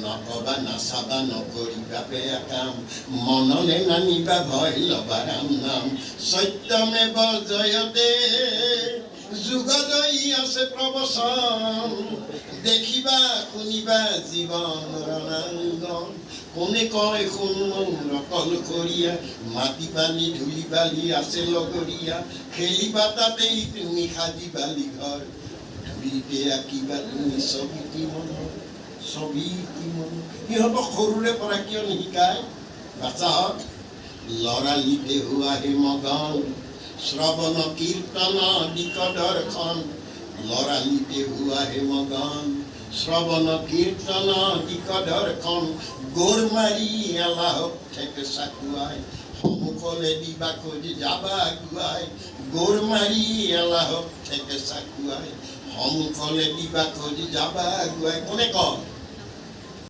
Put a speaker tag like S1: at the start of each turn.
S1: নকবা নাচাবা নকৰিবা বেয়া কাম মননে নানিবা ভয় ল'বা ৰাম নাম সত্যমেৱ জয়তে যুগজয়ী আছে প্ৰবচন দেখিবা শুনিবা জীৱন ৰণাঙ্গন কোনে কয় শুন নকল কৰিয়া মাটি পানী ধূলি বালি আছে লগৰীয়া খেলিবা তাতেই তুমি সাজি বালি ঘৰ ধূলিতে আঁকিবা তুমি ছবিটি মনৰ ছবিটি মনৰ সিহঁতক সৰুৰে পৰা কিয় নিশিকায় বাচ্চাহঁত লৰালিতে হোৱা হে মগন শ্ৰৱণ কীৰ্তন দিক দৰ্শন লৰালিতে হোৱা হে মগন শ্ৰৱণ কীৰ্তন দিক দৰ্শন গোৰ মাৰি এলাহক ঠেকে চাকুৱাই সন্মুখলে দিবা খোজি যাবা আগুৱাই গোৰ মাৰি এলাহক ঠেকে চাকুৱাই সন্মুখলে দিবা খোজি যাবা আগুৱাই কোনে কয়